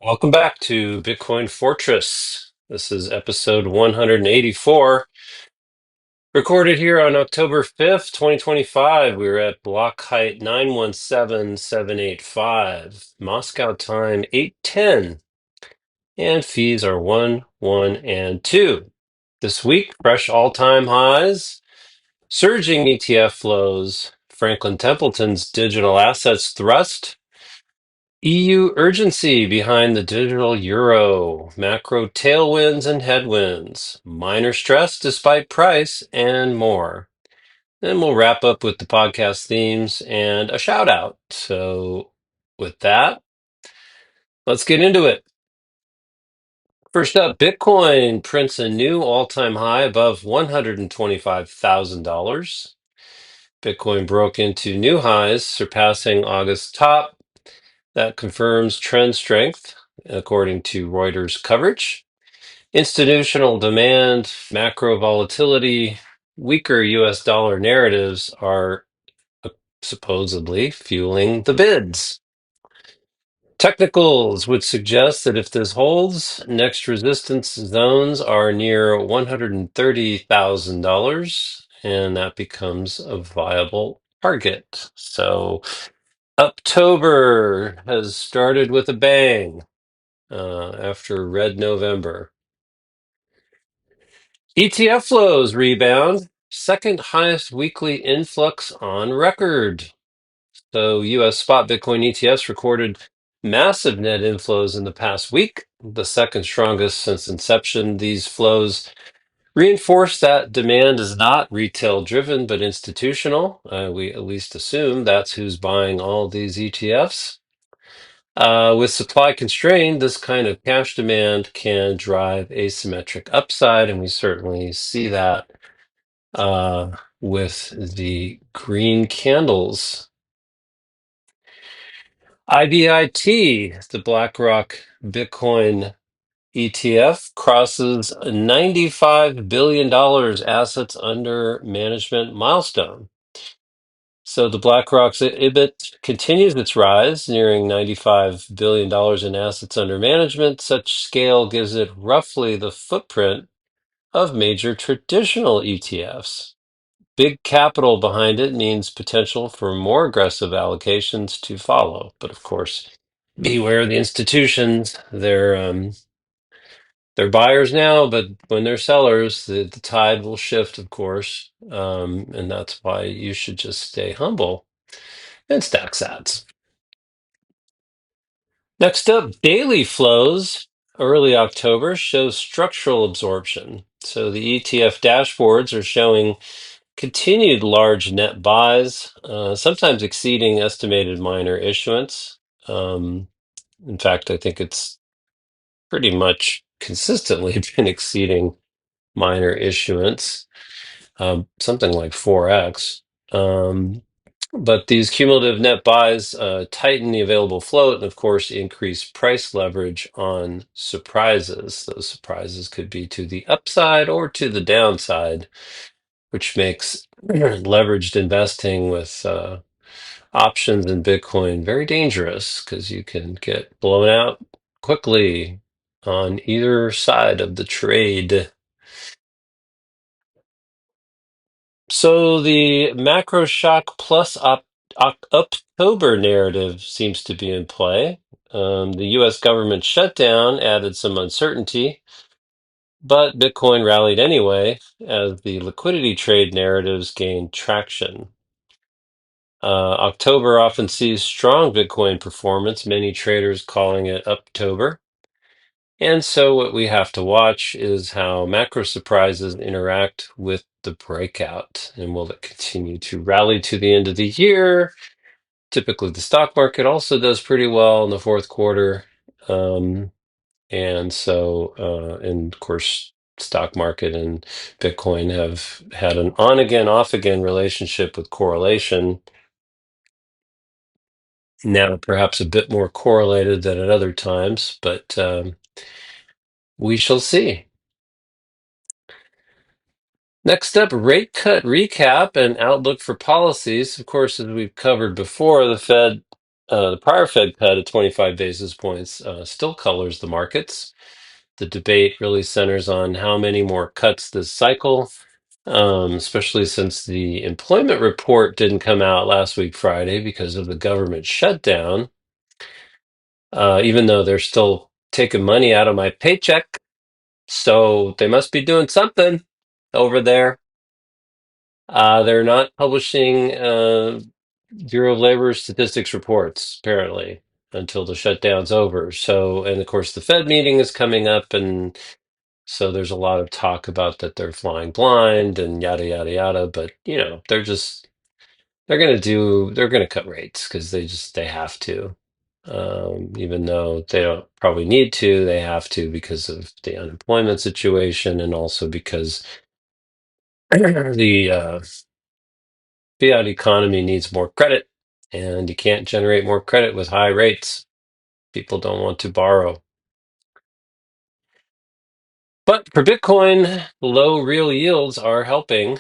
Welcome back to Bitcoin Fortress. This is episode 184, recorded here on October 5th, 2025. We're at block height 917785, Moscow time 8:10, and fees are 1, 1, and 2. This week, fresh all-time highs, surging ETF flows, Franklin Templeton's digital assets thrust, EU urgency behind the digital euro, macro tailwinds and headwinds, minor stress despite price, and more. Then we'll wrap up with the podcast themes and a shout out. So, with that, let's get into it. First up, Bitcoin prints a new all time high above $125,000. Bitcoin broke into new highs, surpassing August's top. That confirms trend strength, according to Reuters coverage. Institutional demand, macro volatility, weaker US dollar narratives are supposedly fueling the bids. Technicals would suggest that if this holds, next resistance zones are near $130,000, and that becomes a viable target. So, Uptober has started with a bang after Red November. ETF flows rebound, second highest weekly influx on record. So, US spot Bitcoin ETFs recorded massive net inflows in the past week, the second strongest since inception. These flows reinforce that demand is not retail driven, but institutional. We at least assume that's who's buying all these ETFs. With supply constrained, this kind of cash demand can drive asymmetric upside, and we certainly see that with the green candles. IBIT, the BlackRock Bitcoin ETF, crosses $95 billion assets under management milestone. So the BlackRock's IBIT continues its rise, nearing $95 billion in assets under management. Such scale gives it roughly the footprint of major traditional ETFs. Big capital behind it means potential for more aggressive allocations to follow. But of course, beware the institutions. They're buyers now, but when they're sellers, the tide will shift, of course. And that's why you should just stay humble and stack sats. Next up, daily flows. Early October shows structural absorption. So the ETF dashboards are showing continued large net buys, sometimes exceeding estimated minor issuance. Um, in fact, I think it's pretty much consistently been exceeding minor issuance, something like 4x. Um, but these cumulative net buys tighten the available float and, of course, increase price leverage on surprises. Those surprises could be to the upside or to the downside, which makes leveraged investing with options in Bitcoin very dangerous because you can get blown out quickly on either side of the trade. So the macro shock plus Uptober narrative seems to be in play. The US government shutdown added some uncertainty, but Bitcoin rallied anyway as the liquidity trade narratives gained traction. October often sees strong Bitcoin performance, many traders calling it Uptober. And so, what we have to watch is how macro surprises interact with the breakout. And will it continue to rally to the end of the year? Typically, the stock market also does pretty well in the fourth quarter. Um, and of course, stock market and Bitcoin have had an on again, off again relationship with correlation. Now, perhaps a bit more correlated than at other times, but we shall see. Next up, rate cut recap and outlook for policies. Of course, as we've covered before, the Fed The prior Fed cut at 25 basis points still colors the markets. The debate really centers on how many more cuts this cycle, especially since the employment report didn't come out last week, Friday, because of the government shutdown, even though they're still taking money out of my paycheck. So they must be doing something over there. They're not publishing Bureau of Labor Statistics reports, apparently, until the shutdown's over. So, and of course, the Fed meeting is coming up, and so there's a lot of talk about that they're flying blind and yada, yada, yada. But, they're going to cut rates because they have to. Even though they don't probably need to, they have to because of the unemployment situation and also because the fiat economy needs more credit, and you can't generate more credit with high rates. People don't want to borrow. But for Bitcoin, low real yields are helping.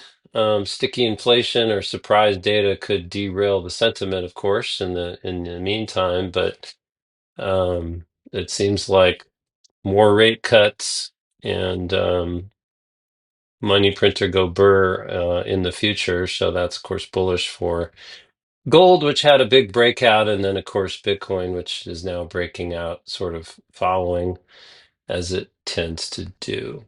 Sticky inflation or surprise data could derail the sentiment, of course, in the meantime. But it seems like more rate cuts and money printer go burr in the future. So that's, of course, bullish for gold, which had a big breakout, and then, of course, Bitcoin, which is now breaking out, sort of following as it tends to do.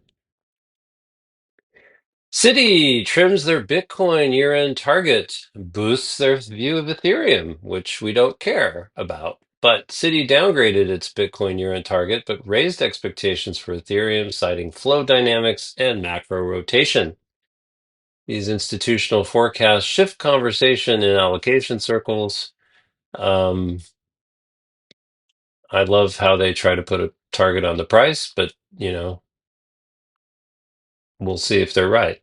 Citi trims their Bitcoin year-end target, boosts their view of Ethereum, which we don't care about. But Citi downgraded its Bitcoin year-end target, but raised expectations for Ethereum, citing flow dynamics and macro rotation. These institutional forecasts shift conversation in allocation circles. Um, I love how they try to put a target on the price, but we'll see if they're right.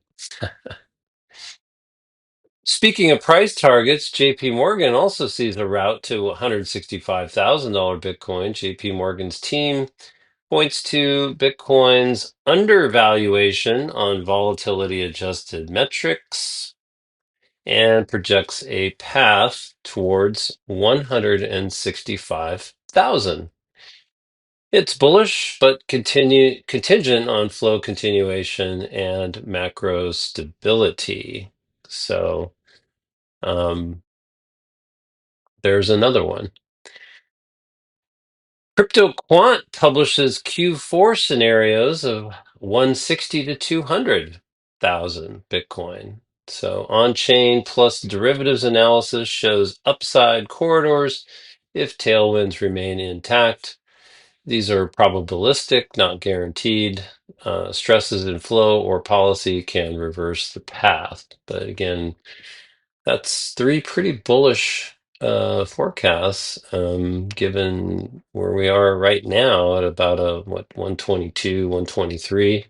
Speaking of price targets, JP Morgan also sees a route to $165,000 Bitcoin. JP Morgan's team points to Bitcoin's undervaluation on volatility adjusted metrics and projects a path towards 165,000. It's bullish, but contingent on flow continuation and macro stability. So there's another one. CryptoQuant publishes Q4 scenarios of 160 to 200,000 Bitcoin. So on-chain plus derivatives analysis shows upside corridors if tailwinds remain intact. These are probabilistic, not guaranteed. Stresses in flow or policy can reverse the path. But again, that's three pretty bullish forecasts, given where we are right now at about 122, 123,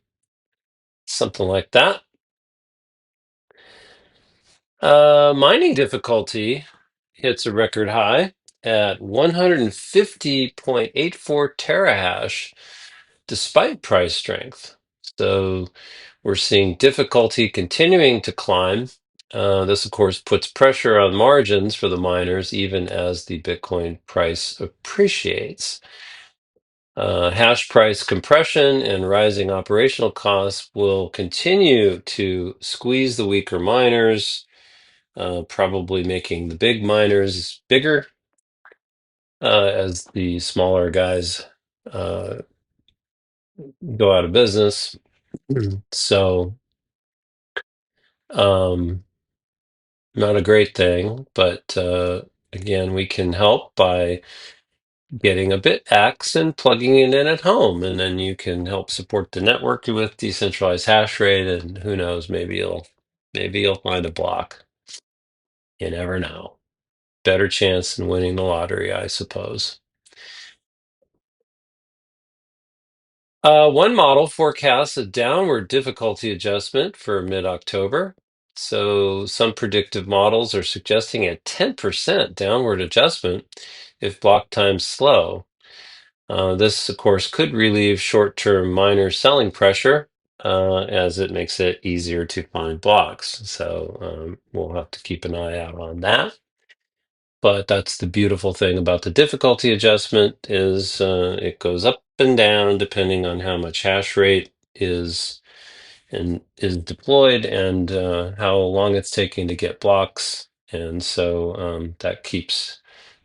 something like that. Mining difficulty hits a record high at 150.84 terahash despite price strength. So we're seeing difficulty continuing to climb. This, of course, puts pressure on margins for the miners, even as the Bitcoin price appreciates. Hash price compression and rising operational costs will continue to squeeze the weaker miners, probably making the big miners bigger as the smaller guys uh, go out of business. So, um, not a great thing, but again, we can help by getting a BitX and plugging it in at home, and then you can help support the network with decentralized hash rate, and who knows, maybe you'll find a block. You never know. Better chance than winning the lottery, I suppose. One model forecasts a downward difficulty adjustment for mid-October. So some predictive models are suggesting a 10% downward adjustment if block times slow. This, of course, could relieve short-term miner selling pressure as it makes it easier to find blocks. So we'll have to keep an eye out on that. But that's the beautiful thing about the difficulty adjustment is it goes up and down depending on how much hash rate is deployed and how long it's taking to get blocks. And so that keeps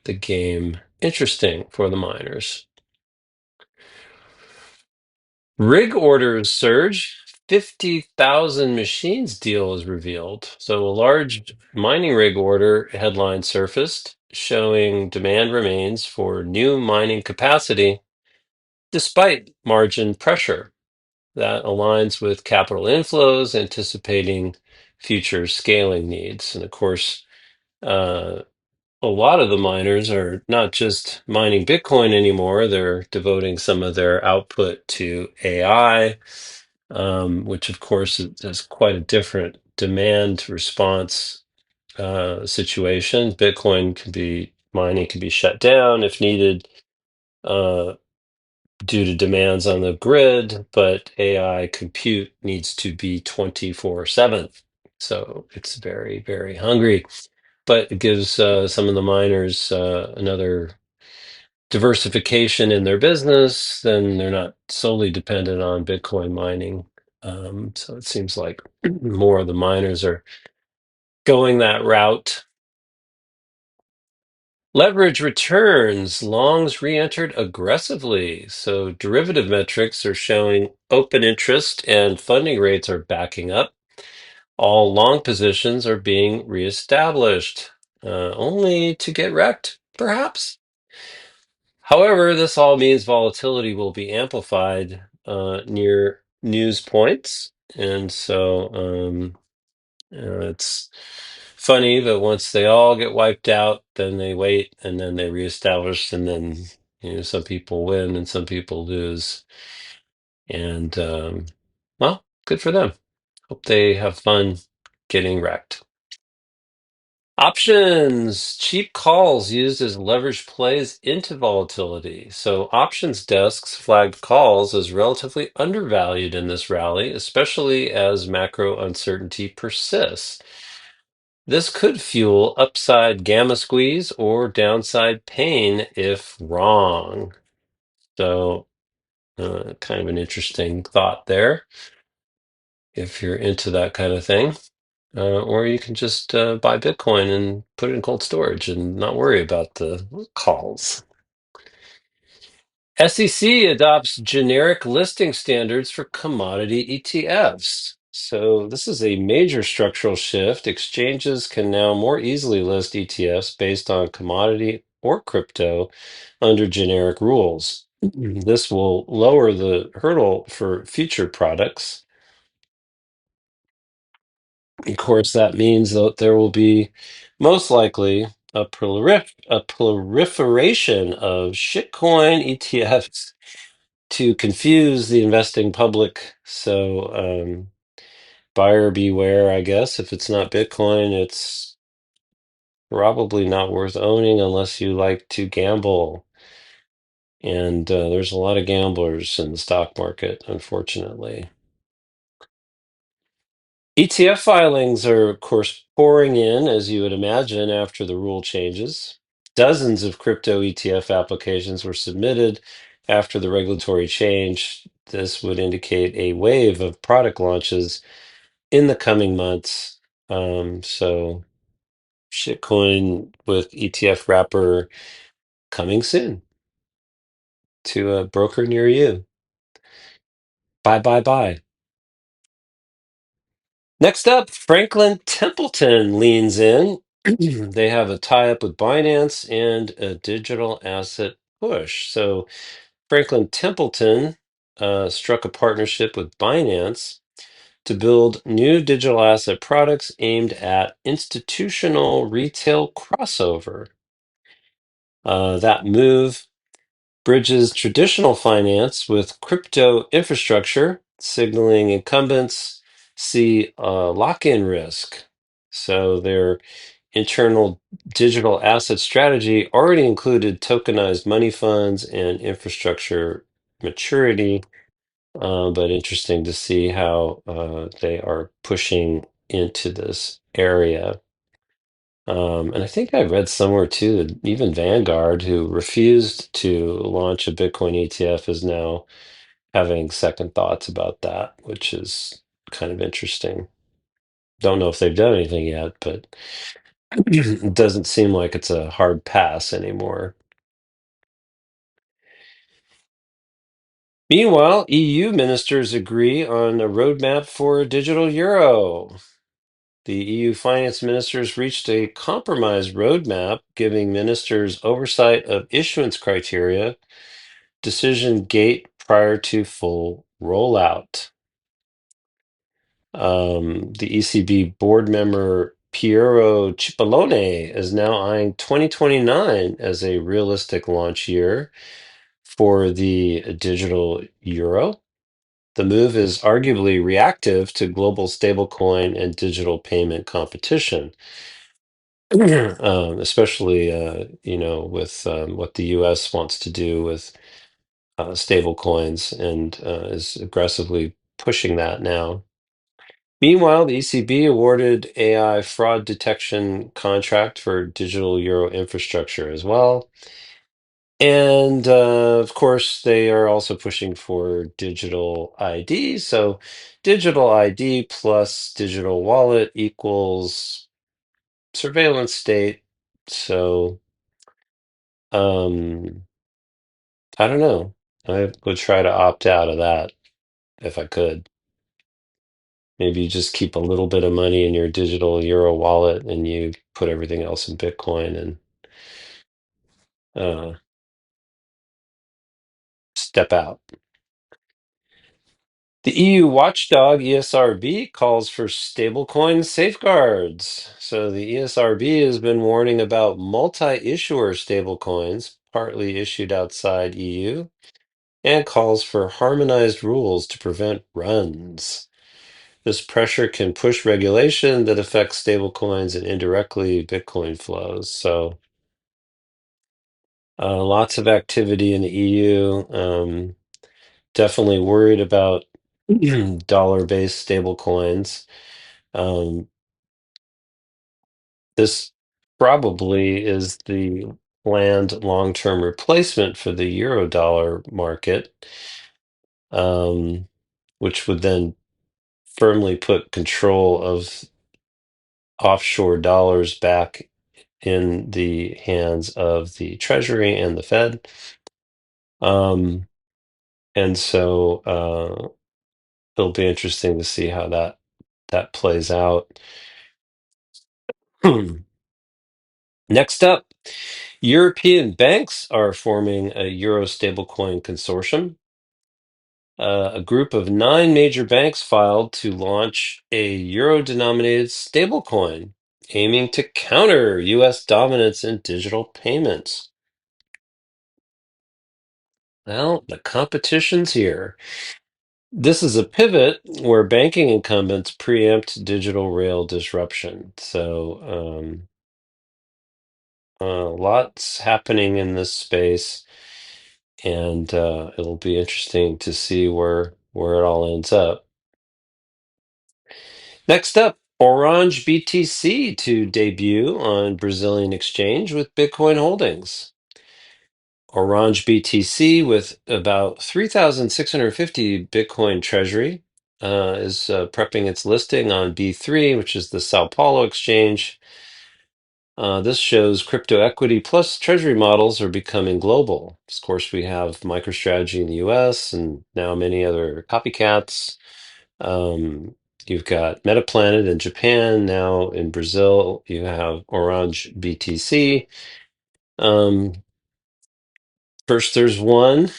the game interesting for the miners. Rig orders surge. 50,000 machines deal is revealed. So a large mining rig order headline surfaced showing demand remains for new mining capacity despite margin pressure. That aligns with capital inflows, anticipating future scaling needs. And of course, uh, a lot of the miners are not just mining Bitcoin anymore, they're devoting some of their output to AI, which of course is quite a different demand response situation. Bitcoin can be mining can be shut down if needed uh, due to demands on the grid, but AI compute needs to be 24/7. So it's very, very hungry. But it gives some of the miners another diversification in their business. Then they're not solely dependent on Bitcoin mining. So it seems like more of the miners are going that route. Leverage returns, longs re-entered aggressively. So derivative metrics are showing open interest and funding rates are backing up. All long positions are being reestablished, only to get wrecked, perhaps. However, this all means volatility will be amplified near news points. And so it's funny that once they all get wiped out, then they wait and then they reestablish, and then some people win and some people lose. And well, good for them. Hope they have fun getting wrecked. Options, cheap calls used as leverage plays into volatility. So options desks flagged calls as relatively undervalued in this rally, especially as macro uncertainty persists. This could fuel upside gamma squeeze or downside pain if wrong. So, kind of an interesting thought there if you're into that kind of thing. Or you can just buy Bitcoin and put it in cold storage and not worry about the calls. SEC adopts generic listing standards for commodity ETFs. So, this is a major structural shift. Exchanges can now more easily list ETFs based on commodity or crypto under generic rules. This will lower the hurdle for future products. Of course, that means that there will be most likely a proliferation of shitcoin ETFs to confuse the investing public. So, buyer beware, I guess. If it's not Bitcoin, it's probably not worth owning unless you like to gamble. And there's a lot of gamblers in the stock market, unfortunately. ETF filings are, of course, pouring in, as you would imagine, after the rule changes. Dozens of crypto ETF applications were submitted after the regulatory change. This would indicate a wave of product launches in the coming months. So, shitcoin with ETF wrapper coming soon to a broker near you. Bye, bye, bye. Next up, Franklin Templeton leans in. They have a tie-up with Binance and a digital asset push. So Franklin Templeton struck a partnership with Binance to build new digital asset products aimed at institutional retail crossover. That move bridges traditional finance with crypto infrastructure, signaling incumbents see lock-in risk. So their internal digital asset strategy already included tokenized money funds and infrastructure maturity, but interesting to see how they are pushing into this area. And I think I read somewhere too that even Vanguard, who refused to launch a Bitcoin ETF, is now having second thoughts about that, which is kind of interesting. Don't know if they've done anything yet, but it doesn't seem like it's a hard pass anymore. Meanwhile, EU ministers agree on a roadmap for a digital euro. The EU finance ministers reached a compromise roadmap giving ministers oversight of issuance criteria, decision gate prior to full rollout. The ECB board member Piero Cipollone is now eyeing 2029 as a realistic launch year for the digital euro. The move is arguably reactive to global stablecoin and digital payment competition, especially with what the U.S. wants to do with stablecoins and is aggressively pushing that now. Meanwhile, the ECB awarded AI fraud detection contract for digital euro infrastructure as well. And of course, they are also pushing for digital ID. So, digital ID plus digital wallet equals surveillance state. So, um, I don't know. I would try to opt out of that if I could. Maybe you just keep a little bit of money in your digital euro wallet and you put everything else in Bitcoin and uh, step out. The EU watchdog ESRB calls for stablecoin safeguards. So the ESRB has been warning about multi-issuer stablecoins, partly issued outside EU, and calls for harmonized rules to prevent runs. This pressure can push regulation that affects stablecoins and indirectly Bitcoin flows. So lots of activity in the EU. Definitely worried about dollar-based stablecoins. Um, this probably is the planned long-term replacement for the euro dollar market, um, which would then firmly put control of offshore dollars back in the hands of the Treasury and the Fed. And so it'll be interesting to see how that plays out. Next up, European banks are forming a Euro stablecoin consortium. A group of 9 major banks filed to launch a euro-denominated stablecoin, aiming to counter U.S. dominance in digital payments. Well, the competition's here. This is a pivot where banking incumbents preempt digital rail disruption. So, lots happening in this space, and it'll be interesting to see where it all ends up. Next up, Orange BTC to debut on Brazilian exchange with Bitcoin holdings. Orange BTC with about 3,650 Bitcoin treasury is prepping its listing on B3, which is the Sao Paulo exchange. This shows crypto equity plus treasury models are becoming global. Of course, we have MicroStrategy in the US and now many other copycats. Um, you've got Metaplanet in Japan. Now in Brazil, you have Orange BTC. Um, First, there's one,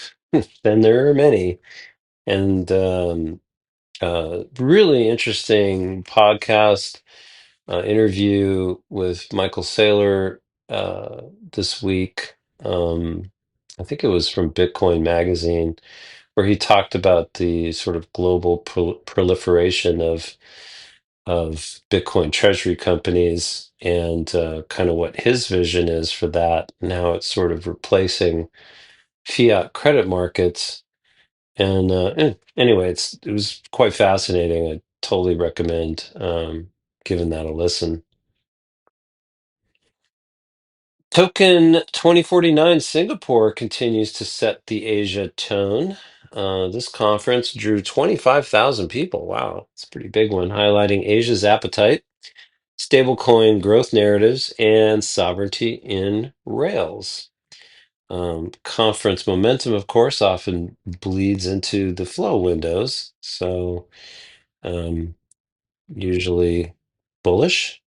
then there are many. And really interesting podcast interview with Michael Saylor this week. I think it was from Bitcoin Magazine, where he talked about the sort of global proliferation of Bitcoin treasury companies and kind of what his vision is for that and how it's sort of replacing fiat credit markets. And anyway, it was quite fascinating. I totally recommend giving that a listen. Token 2049 Singapore continues to set the Asia tone. This conference drew 25,000 people. Wow, it's a pretty big one, highlighting Asia's appetite, stablecoin growth narratives, and sovereignty in rails. Conference momentum, of course, often bleeds into the flow windows, so usually bullish.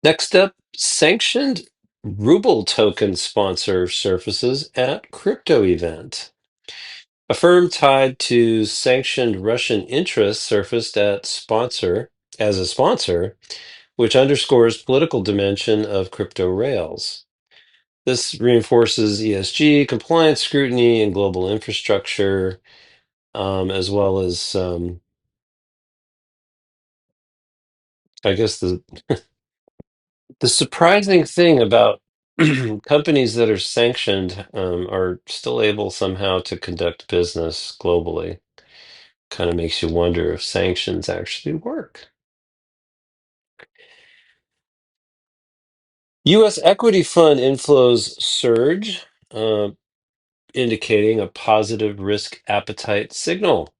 Next up, sanctioned ruble token sponsor surfaces at crypto event. A firm tied to sanctioned Russian interests surfaced at sponsor as a sponsor, which underscores political dimension of crypto rails. This reinforces ESG, compliance scrutiny, and global infrastructure, as well as, I guess, the surprising thing about companies that are sanctioned are still able somehow to conduct business globally. Kind of makes you wonder if sanctions actually work. U.S. equity fund inflows surge, uh, indicating a positive risk appetite signal.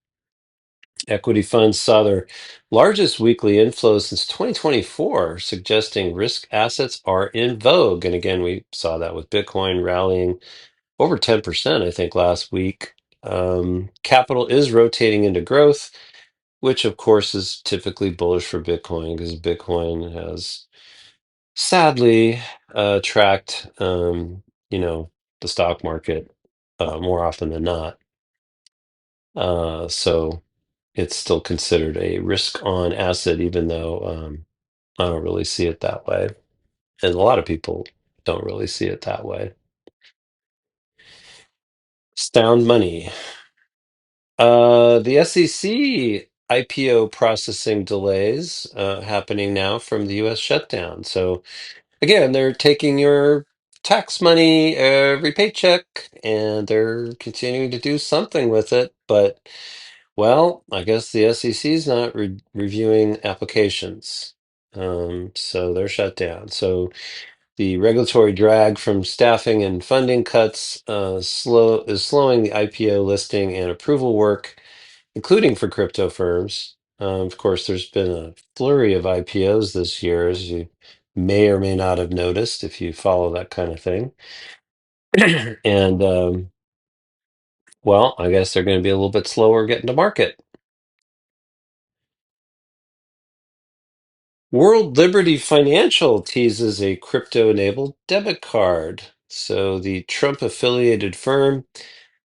Equity funds saw their largest weekly inflows since 2024, suggesting risk assets are in vogue. And again, we saw that with Bitcoin rallying over 10%, I think, last week. Capital is rotating into growth, which of course is typically bullish for Bitcoin because Bitcoin has sadly tracked, the stock market more often than not. So it's still considered a risk on asset, even though I don't really see it that way. And a lot of people don't really see it that way. Sound money. The SEC IPO processing delays happening now from the US shutdown. So again, they're taking your tax money every paycheck and they're continuing to do something with it. But, well, I guess the SEC is not reviewing applications. So they're shut down. So the regulatory drag from staffing and funding cuts is slowing the IPO listing and approval work, including for crypto firms. Of course, there's been a flurry of IPOs this year, as you may or may not have noticed if you follow that kind of thing. And well, I guess they're going to be a little bit slower getting to market. World Liberty Financial teases a crypto-enabled debit card. So the Trump-affiliated firm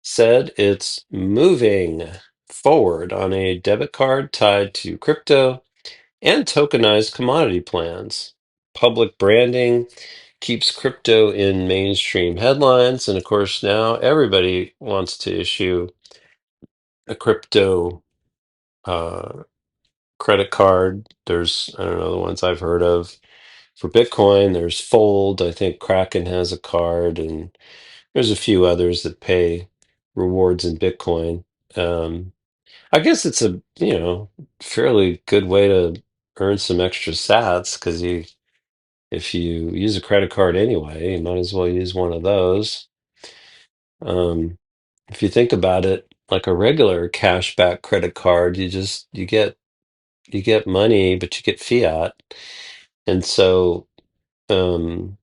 said it's moving forward on a debit card tied to crypto and tokenized commodity plans. Public branding keeps crypto in mainstream headlines. And of course, now everybody wants to issue a crypto uh, credit card. There's, I don't know, the ones I've heard of. For Bitcoin, there's Fold. I think Kraken has a card, and there's a few others that pay rewards in Bitcoin. Um, I guess it's a, fairly good way to earn some extra sats because if you use a credit card anyway, you might as well use one of those. Um, if you think about it, like a regular cashback credit card, you get money, but you get fiat. And so um,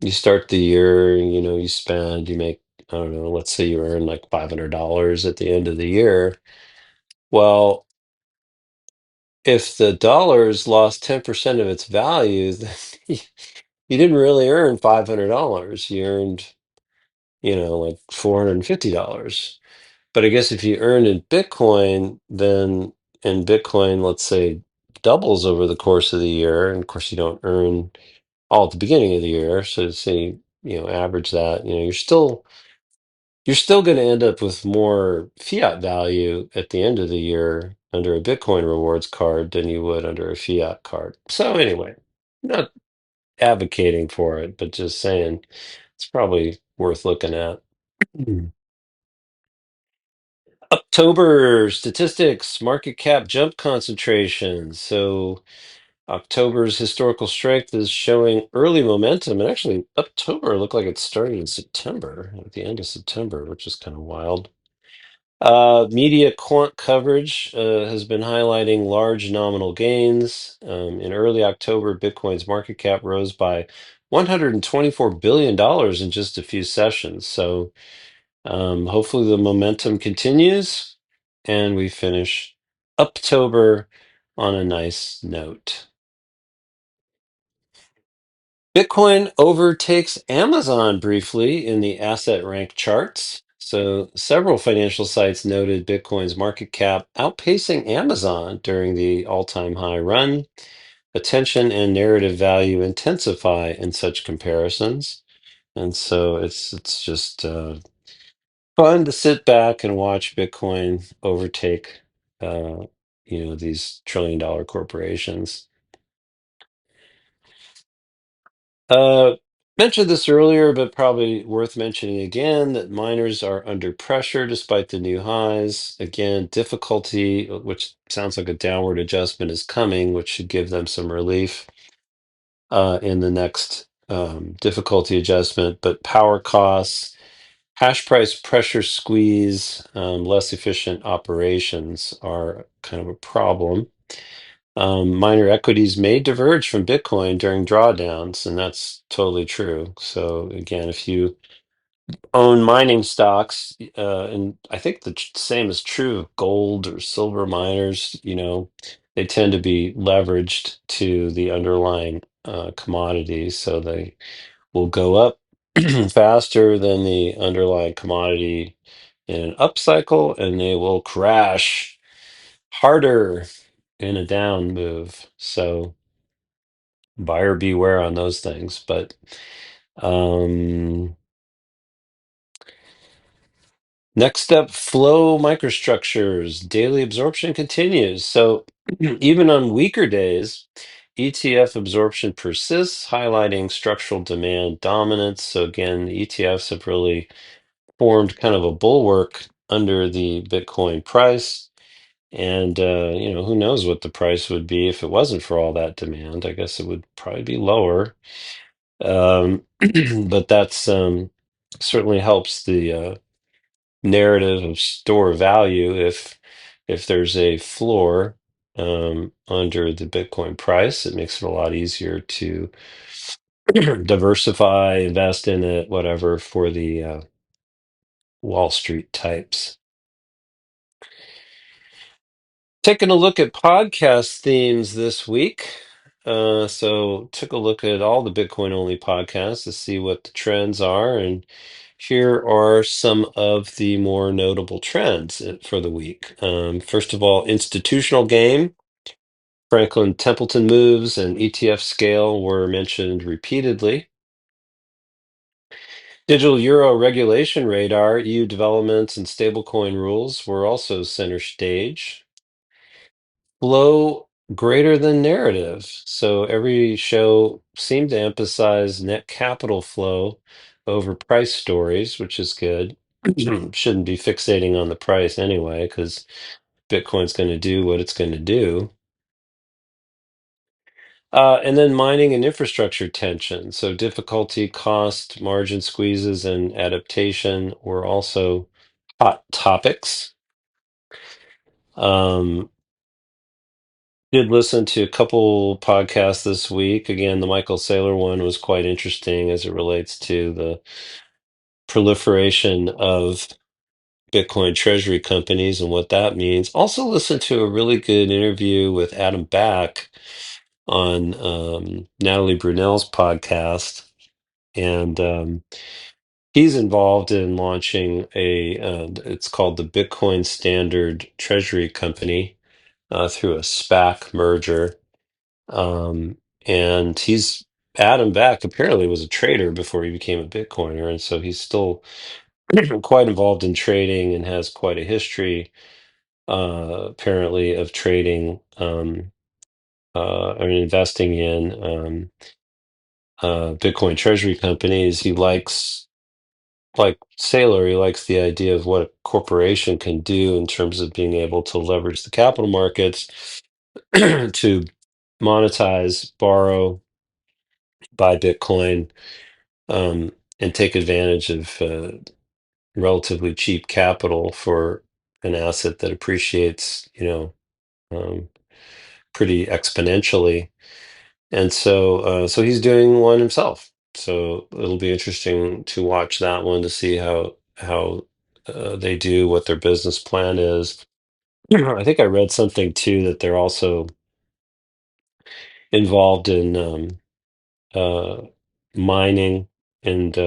you start the year, you spend, you make, I don't know, let's say you earn like $500 at the end of the year. Well, if the dollar's lost 10% of its value, then you didn't really earn $500. You earned, like $450. But I guess if you earned in Bitcoin, then in Bitcoin, let's say, doubles over the course of the year. And of course, you don't earn all at the beginning of the year. So say, average that, you're still going to end up with more fiat value at the end of the year under a Bitcoin rewards card than you would under a fiat card. So anyway, not advocating for it, but just saying it's probably worth looking at. October statistics, market cap jump concentration. So October's historical strength is showing early momentum, and actually, Uptober looked like it started in September, at the end of September, which is kind of wild. Media quant coverage has been highlighting large nominal gains. In early October, Bitcoin's market cap rose by $124 billion in just a few sessions. So hopefully the momentum continues and we finish Uptober on a nice note. Bitcoin overtakes Amazon briefly in the asset rank charts. So, several financial sites noted Bitcoin's market cap outpacing Amazon during the all time high run. Attention and narrative value intensify in such comparisons. And so it's just fun to sit back and watch Bitcoin overtake these trillion-dollar corporations. Uh, Mentioned this earlier, but probably worth mentioning again that miners are under pressure despite the new highs. Again, difficulty, which sounds like a downward adjustment, is coming, which should give them some relief in the next difficulty adjustment. But power costs, hash price pressure squeeze, less efficient operations are kind of a problem. Minor equities may diverge from Bitcoin during drawdowns, and that's totally true. So again, if you own mining stocks, and I think the same is true of gold or silver miners, they tend to be leveraged to the underlying commodities, so they will go up faster than the underlying commodity in an upcycle, and they will crash harder in a down move. So buyer beware on those things. But um, next up, flow microstructures. Daily absorption continues. So even on weaker days, ETF absorption persists, highlighting structural demand dominance. So again, the ETFs have really formed kind of a bulwark under the Bitcoin price. And who knows what the price would be if it wasn't for all that demand. I guess it would probably be lower. Um, but that's certainly helps the narrative of store value if there's a floor under the Bitcoin price. It makes it a lot easier to diversify, invest in it, whatever, for the Wall Street types. Taking a look at podcast themes this week. So took a look at all the Bitcoin only podcasts to see what the trends are, and here are some of the more notable trends for the week. First of all, institutional game. Franklin Templeton moves and ETF scale were mentioned repeatedly. Digital euro regulation radar, EU developments, and stablecoin rules were also center stage. Flow greater than narrative. So every show seemed to emphasize net capital flow over price stories, which is good. Shouldn't be fixating on the price anyway, because Bitcoin's going to do what it's going to do. And then mining and infrastructure tension. So difficulty, cost, margin squeezes, and adaptation were also hot topics. Um, Did listen to a couple podcasts this week. Again, the Michael Saylor one was quite interesting as it relates to the proliferation of Bitcoin treasury companies and what that means. Also listened to a really good interview with Adam Back on Natalie Brunell's podcast. And he's involved in launching it's called the Bitcoin Standard Treasury Company through a SPAC merger. Um, and Adam Back apparently was a trader before he became a Bitcoiner, and so he's still quite involved in trading and has quite a history, apparently, of trading or investing in Bitcoin treasury companies. He likes, like Saylor, he likes the idea of what a corporation can do in terms of being able to leverage the capital markets to monetize, borrow, buy Bitcoin, and take advantage of relatively cheap capital for an asset that appreciates, um, pretty exponentially. And so he's doing one himself. So it'll be interesting to watch that one to see how they do, what their business plan is. I think I read something too that they're also involved in uh, mining and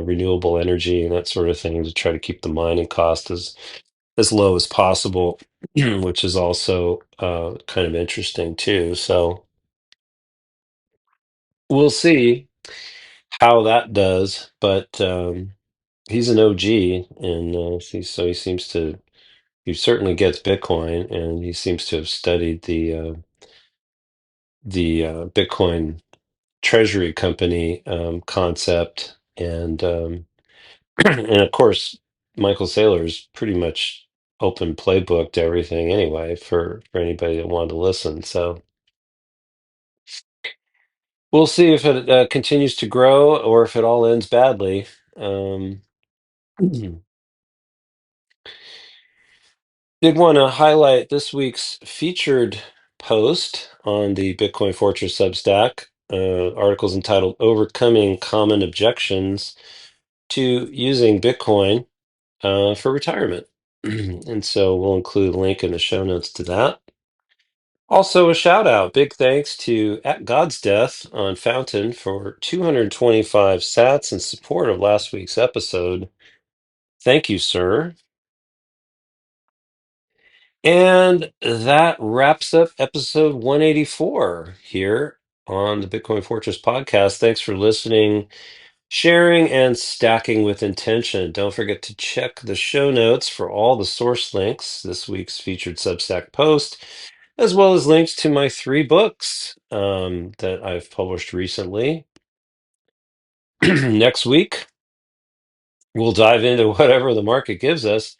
renewable energy and that sort of thing to try to keep the mining cost as low as possible, which is also kind of interesting too. So we'll see how that does, but he's an OG, and so he certainly gets Bitcoin, and he seems to have studied the Bitcoin treasury company concept, and and of course, Michael Saylor's pretty much open playbook to everything anyway for anybody that wanted to listen. So we'll see if it continues to grow or if it all ends badly. Um, Did want to highlight this week's featured post on the Bitcoin Fortress Substack. Articles entitled "Overcoming Common Objections to Using Bitcoin for Retirement." And so we'll include a link in the show notes to that. Also, a shout out, big thanks to at God's Death on Fountain for 225 sats in support of last week's episode. Thank you, sir. And that wraps up episode 184 here on the Bitcoin Fortress podcast. Thanks for listening, sharing, and stacking with intention. Don't forget to check the show notes for all the source links, this week's featured Substack post, as well as links to my three books that I've published recently. Next week, we'll dive into whatever the market gives us.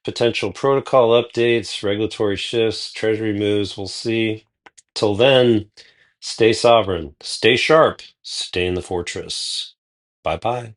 Potential protocol updates, regulatory shifts, treasury moves. We'll see. Till then, stay sovereign, stay sharp, stay in the fortress. Bye bye.